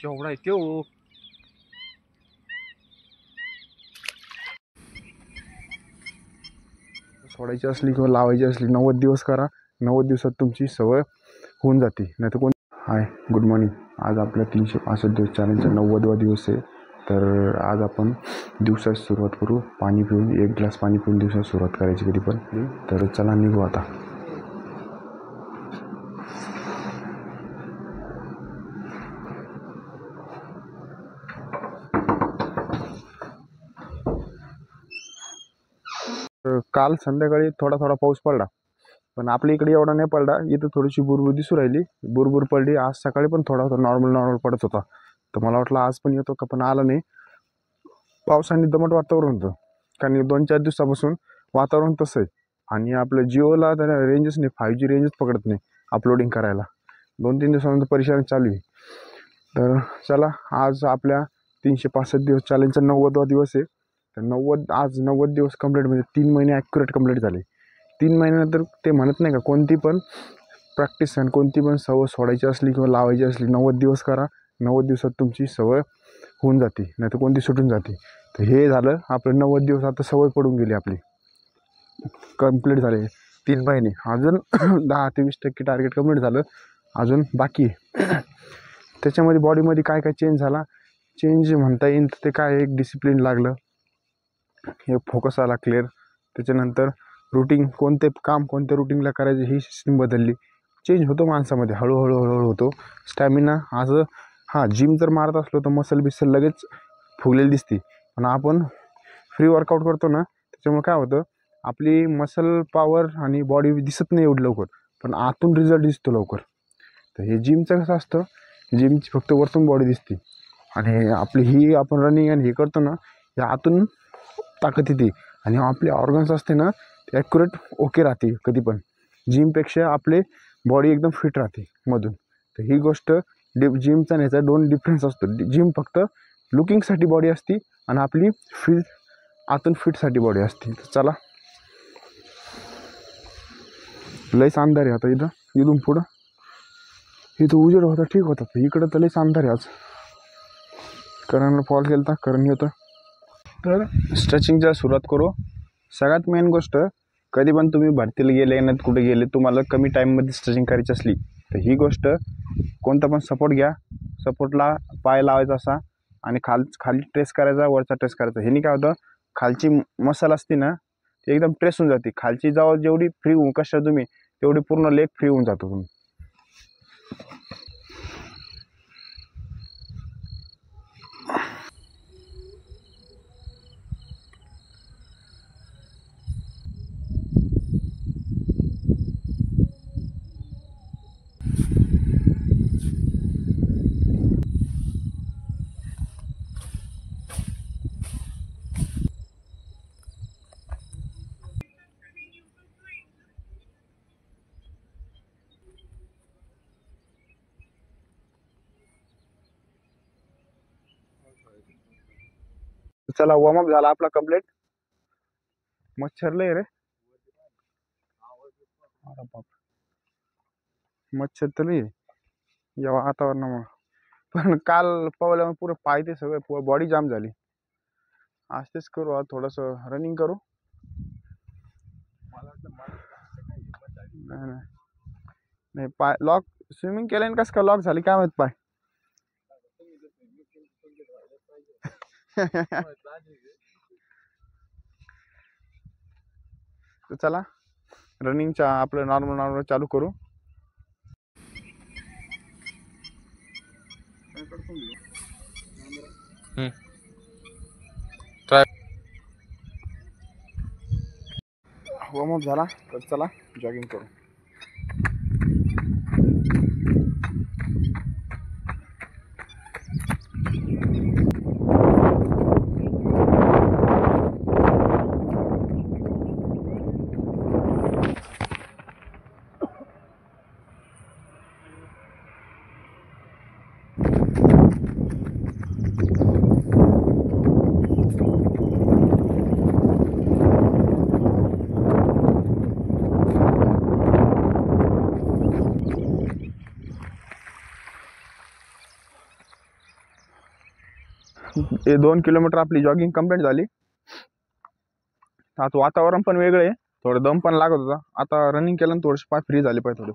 केवढा आहे त्यो. सोडायची असली किंवा लावायची असली 90 दिवस करा. 90 दिवसात तुमची सवय होऊन जाते. नाही तर कोण. हाय, गुड मॉर्निंग. आज आपल्या 365 दिवस चॅलेंजचा 90वा दिवस आहे. तर आज आपण दिवसात सुरुवात करू. पाणी पिऊन, 1 ग्लास पाणी पिऊन दिवसात सुरुवात करायची कधी पण. तर चला निघू आता. काल संध्याकाळी थोडा थोडा पाऊस पडला, पण आपल्या इकडे एवढा नाही पडला. इथं थोडीशी बुरबुर दिसू राहिली, बुरबुर पडली. आज सकाळी पण थोडा नॉर्मल पडत होता. तर मला वाटलं आज पण येतो का, पण आला नाही. पावसाने दमट वातावरण होतं, कारण 2-4 दिवसापासून वातावरण तसं आहे. आणि आपलं जिओला तर रेंजच नाही, 5G रेंजच पकडत नाही अपलोडिंग करायला. 2-3 दिवसानंतर परेशानी चालू आहे. तर चला, आज आपल्या 365 दिवस चॅलेंजचा 90वा दिवस आहे. तर आज 90 दिवस कंप्लीट, म्हणजे 3 महिने ॲक्युरेट कंप्लीट झाले. 3 महिन्यानंतर ते म्हणत नाही का, कोणती पण प्रॅक्टिस आणि कोणती पण सवय सोडायची असली किंवा लावायची असली 90 दिवस करा. 90 दिवसात तुमची सवय होऊन जाते, नाही तर कोणती सुटून जाते. तर हे झालं आपलं 90 दिवस. आता सवय पडून गेली आपली, कंप्लीट झाले 3 महिने. अजून 10 ते 20% टार्गेट कंप्लीट झालं, अजून बाकी आहे. त्याच्यामध्ये बॉडीमध्ये काय काय चेंज झाला, चेंज म्हणता येईल ते काय, एक डिसिप्लिन लागलं, हे फोकस आला क्लिअर. त्याच्यानंतर रुटीन, कोणते काम कोणत्या रुटीनला करायचे ही सिस्टीम बदलली. चेंज होतो माणसामध्ये, हळूहळू होतो. स्टॅमिना आज, जिम जर मारत असलो तर मसल बिसल लगेच फुगलेली दिसते. पण आपण फ्री वर्कआउट करतो ना, त्याच्यामुळे काय होतं, आपली मसल पॉवर आणि बॉडी दिसत नाही एवढं लवकर, पण आतून रिझल्ट दिसतो लवकर. तर हे जिमचं कसं असतं, जिमची फक्त वरतून बॉडी दिसते, आणि आपली ही आपण रनिंग आणि हे करतो ना, हे आतून ताकद येते. आणि आपले ऑर्गन्स असते ना, ते ॲक्युरेट ओके राहते. कधी पण जिमपेक्षा आपले बॉडी एकदम फिट राहते मधून. तर ही गोष्ट जिमचा आणि ह्याचा 2 डिफरन्स असतो. जिम फक्त लुकिंगसाठी बॉडी असते, आणि आपली फिट आतून फिटसाठी बॉडी असते. चला, लयच अंधार आहे आता इथून पुढं. इथं उजेड होता, ठीक होता, इकडं तर लयच अंधार आहे आज. करणला फॉल केला, करण होतं. तर स्ट्रेचिंगच्या सुरुवात करू. सगळ्यात मेन गोष्ट, कधी पण तुम्ही भरतीला गेले नाही कुठे गेले, तुम्हाला कमी टाईममध्ये स्ट्रेचिंग करायची असली तर ही गोष्ट, कोणता पण सपोर्ट घ्या, सपोर्टला पाय लावायचा असा, आणि खाली ट्रेस करायचा, वरचा ट्रेस करायचा. ह्यानी काय होतं, खालची मसल असते ना, ती एकदम ट्रेस होऊन जाते. खालची जाऊ जेवढी फ्री होऊन कशा तुम्ही, तेवढी पूर्ण लेग फ्री होऊन जातो तुम्ही. चला, वॉर्मअप झाला आपला कंप्लीट. मच्छर लय रे, अरे बाप, मच्छर तर लय या वातावरणामुळे. पण काल पवल्यामुळे पुरं पाय ते सगळे बॉडी जाम झाली. आज तेच करू, आज थोडंसं रनिंग करू. नाही पाय लॉक, स्विमिंग केल्याने कसं का लॉक झाली काय माहित पाय. तर चला, रनिंगच्या आपलं नॉर्मल चालू करू. वॉर्मअप झाला, तर चला जॉगिंग करू. हे 2 किलोमीटर आपली जॉगिंग कंप्लीट झाली. आता वातावरण पण वेगळं आहे, थोडं दम पण लागत होता. आता रनिंग केलं ना थोडेसे पाय फ्री झाले पाहिजे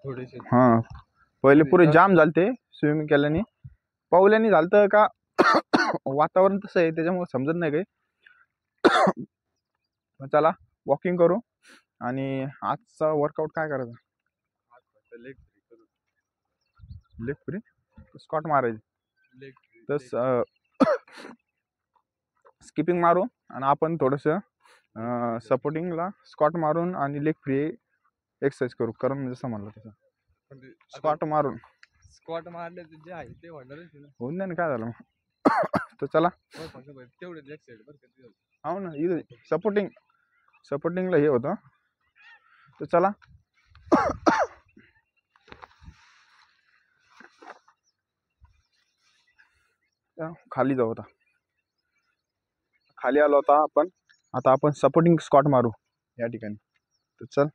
थोडेसे. हां, पहिले पुरे जाम झालते स्विमिंग केल्याने. पावल्याने झालतं का वातावरण तसं आहे त्याच्यामुळे समजत नाही काही. चला वॉकिंग करू. आणि आजचा वर्कआउट काय करायचा? लेग फ्री स्क्वॉट मारायचे, तर स्किपिंग मारू आणि आपण थोडंसं सपोर्टिंगला स्क्वॉट मारून आणि लेग फ्री एक्सरसाइज करू. करून जसं म्हणलं तसं स्क्वॉट मारून. स्क्वॉट मारले जे आहे ते होणारच होऊन नाही ना, काय झालं मग. तर चला तेवढे लेग साईड बरं. हो ना, इथे सपोर्टिंगला हे होतं. तर चला खाली जाऊ. आता खाली आलो होता आपण. आता आपण सपोर्टिंग स्क्वॉट मारू या ठिकाणी. तर चल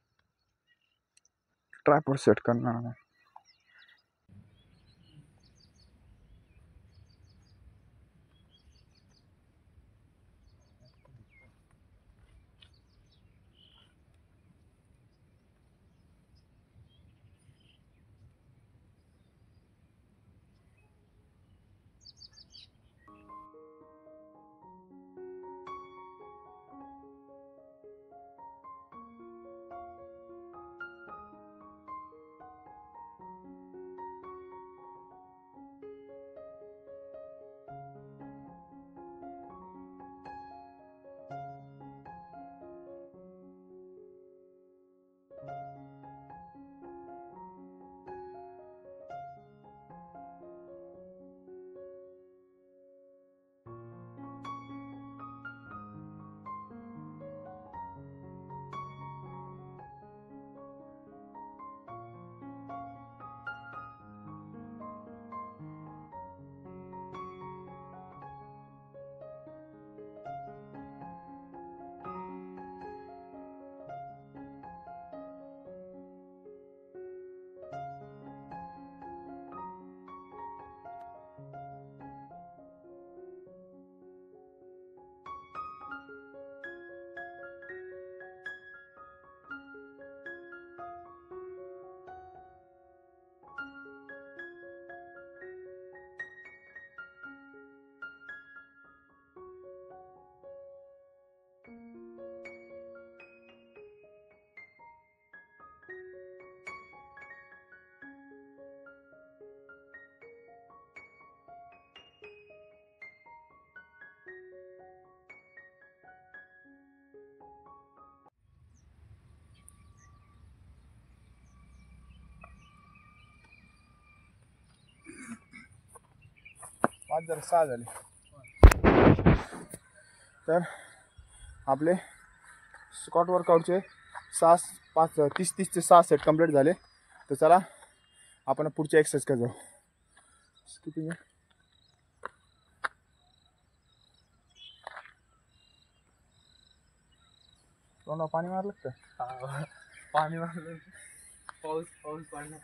ट्रायपॉड सेट करणार. पाच जरा 6 झाले. तर आपले स्क्वॉट वर्कआउटचे 30 ते 6 सेट कंप्लीट झाले. तर चला आपण पुढच्या एक्सरसाइज कर जाऊ. स्किपिंग तोंडा पाणी मारलं का? पाणी मारलं. पाऊस पाणी.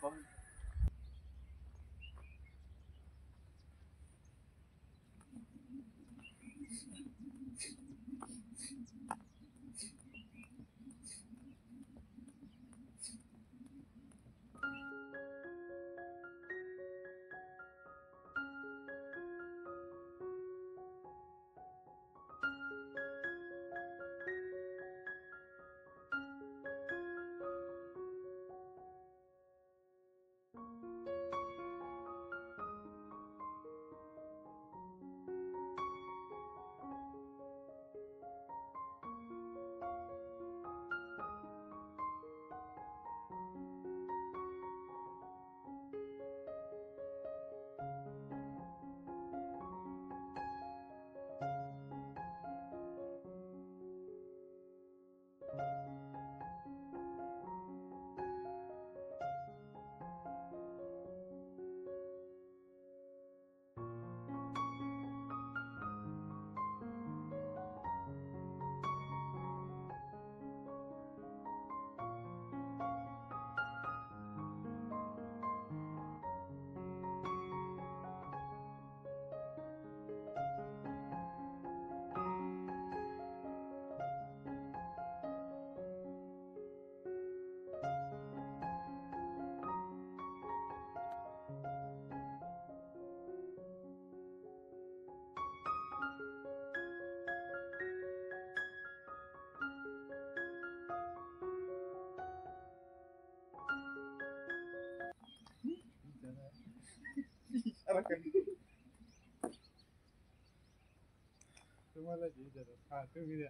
तुम्हाला जी जरा हा तुम्ही द्या.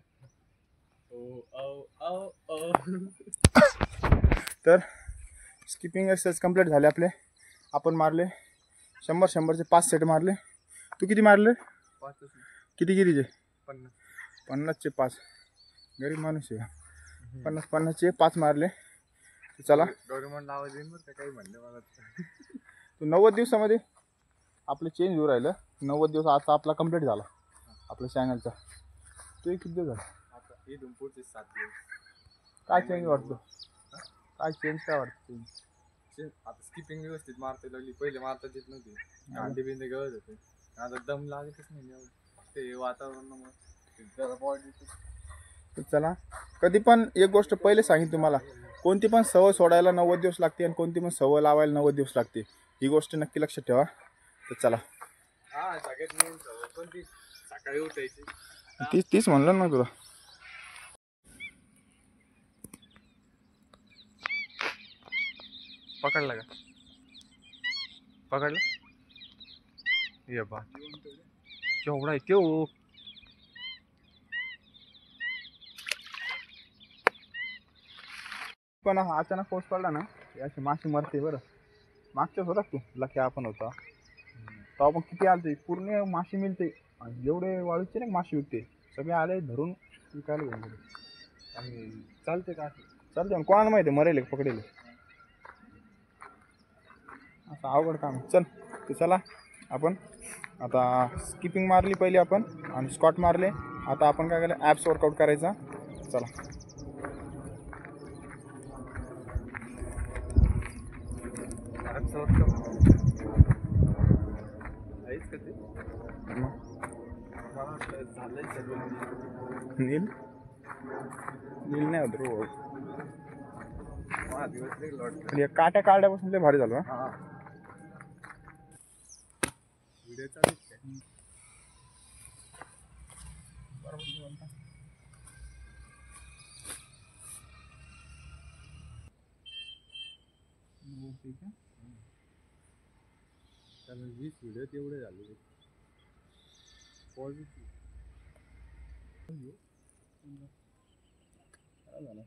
ओ. तर स्किपिंग एक्सरसाइज कंप्लीट झाले आपले. आपण मारले 100-100चे 5 सेट मारले. तू किती मारले? 5. किती कितीचे? 50. 50चे 5. गरीब माणूस आहे. 50-50चे 5 मारले. चला गव्हर्नमेंट आवाज येईन बरं का काही म्हणले मला. तू 90 दिवसामध्ये आपलं चेंज होऊ राहिलं. 90 दिवस आता आपला कंप्लीट झाला आपल्या चॅनलचा. तू किती दिवस झाला? आता इथून पुढचे 7 दिवस. काय चेंज वाटतो? काय चेंज काय वाटतं? आता स्किपिंग व्यवस्थित मारता लागली. पहिले मारता येत नव्हती. अंडे बिंदे गळत होते. आता दम लागतच नाही एवढं. ते वातावरणामुळे जरा बॉडी. तर चला कधी पण एक गोष्ट पहिले सांगितली तुम्हाला, कोणती पण सवय सोडायला 90 दिवस लागते आणि कोणती पण सवय लावायला 90 दिवस लागते. ही गोष्ट नक्की लक्षात ठेवा. तर चला हा सगळ्यात मेन सवय पण ती सकाळी उठायची. तीच म्हणलं ना तुला. पकडला का? पकडला? ये बा केवढा आहे त्यो. पण हा अचानक पाऊस पडला ना अशी माशी मरते बरं. मागच्याच होता तू लकी आपण होता तेव्हा पण किती आलते पूर्ण माशी मिळते. आणि एवढे वाळूचे नाही माशी विकते. सगळे आले धरून विकायला घेऊन गेले. आणि चालते का? चालते कोणाला माहिती मरेल पकडेल असं अवघड काम. चल तर चला आपण आता स्किपिंग मारली पहिली आपण आणि स्क्वॉट मारले. आता आपण काय केलं ॲप्स वर्कआउट करायचा. चला आहेच का ते? मला वाटलं झालंय सगळं. नील नील नाही होत रो. हा दिवस नाही लॉट. काट्या काढल्यापासून लय भारी झालं. हा व्हिडिओ चालू आहे. त्याला 20 व्हिडिओ तेवढे झाले. पॉझिटिव्ह झालं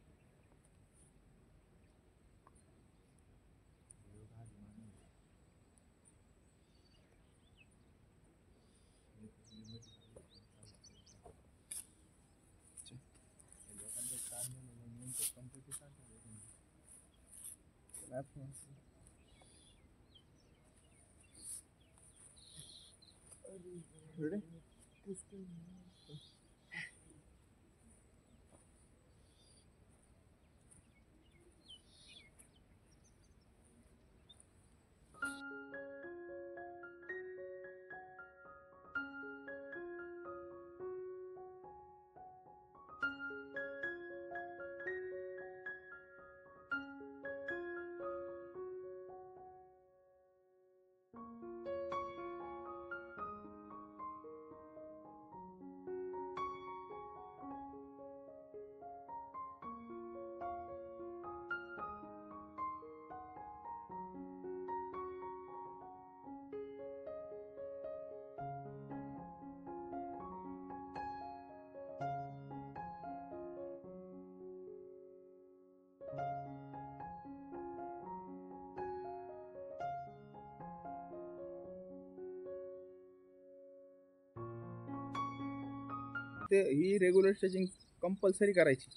ते ही रेग्युलर स्ट्रेचिंग कंपल्सरी करायची.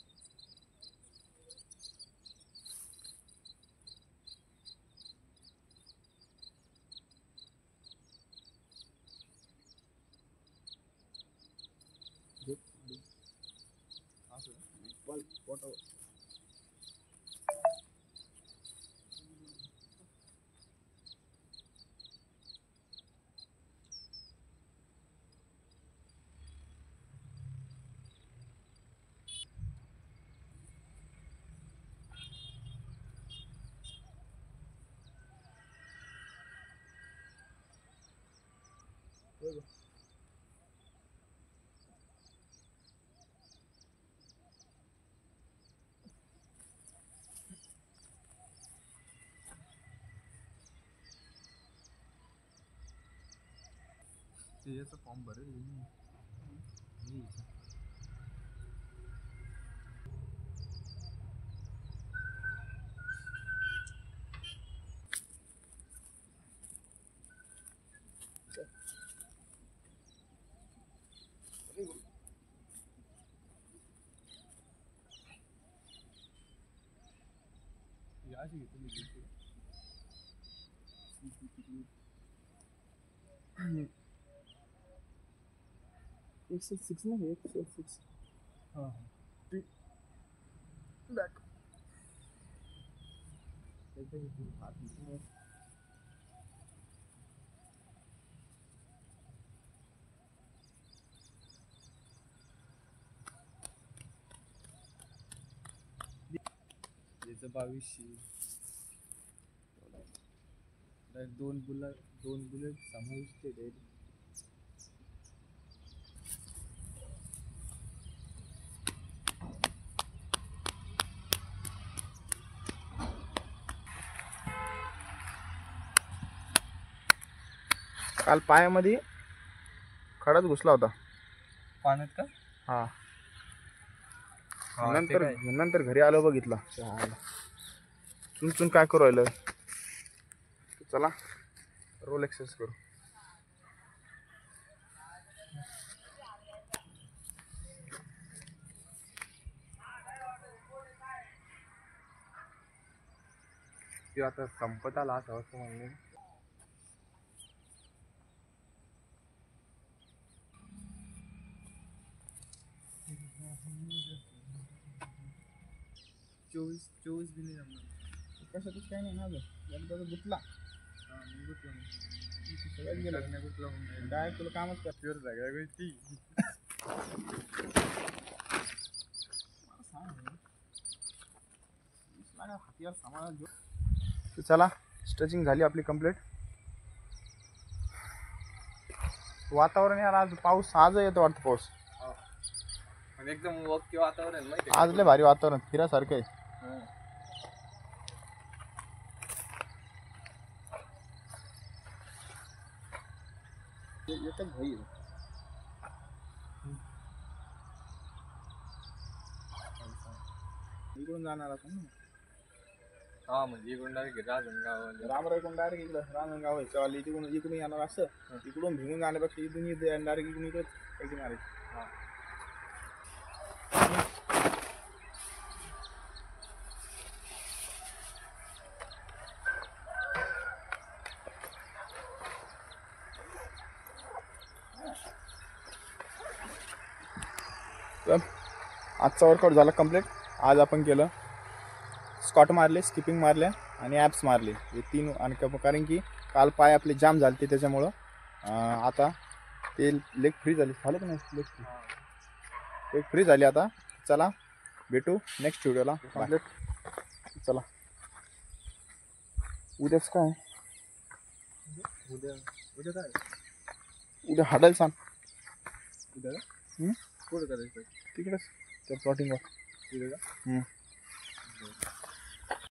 याचा फॉर्म भरेल मी. अशी घेतली एक्सेल 6 नाही एक्सेल 6. हां बॅक याचं 2200. दोन बुलेट समाविष्ट आहे. काल पायामध्ये खडाच घुसला होता. पाण्यात का? हा हा, नंतर ते काय? नंतर घरी आलो बघितला. चुन काय करू राहिलं. चला रोल एक्सरसाइज करू. ते आता संपत आला असं असं म्हणणे. चोवीस बी नाही जमणार. कशातच काही नाही ना एकदा गुतला सगळ्यात गेलं काय तुला कामच कर. प्युअर सगळ्या गोष्टी. चला स्ट्रेचिंग झाली आपली कंप्लीट. वातावरण यार आज पाऊस आज येतो वाटतं. पाऊस म्हणजे एकदम ओके वातावरण माहिती आज लय भारी वातावरण फिरासारखं आहे. एकच भाई इकडून जाणार आपण ना. हा म्हणजे इकडून डायरेक्ट राजनगाव रामरायकडून डायरेक्ट इकडं रामगाव आहे चवाली इकडून येणार असं इकडून भिंगून जाण्यापेक्षा इथून डायरेक्ट इकडून इकडं काही मारायचं. तर आजचा वर्कआउट झाला कंप्लीट. आज आपण केलं स्कॉट मारले, स्किपिंग मारल्या आणि ॲप्स मारले हे तीन. आणि कारण की काल पाय आपले जाम झाले त्याच्यामुळं आता ते लेग फ्री झाली. झालं का नाही लेग फ्री झाली आता. चला भेटू नेक्स्ट व्हिडिओला कंप्लीट. चला उद्याच काय उद्या काय उद्या हाडायला सांग. उद्या कुठं करायचं तिकडेच त्या प्लॉटिंगवर. तिकडे का?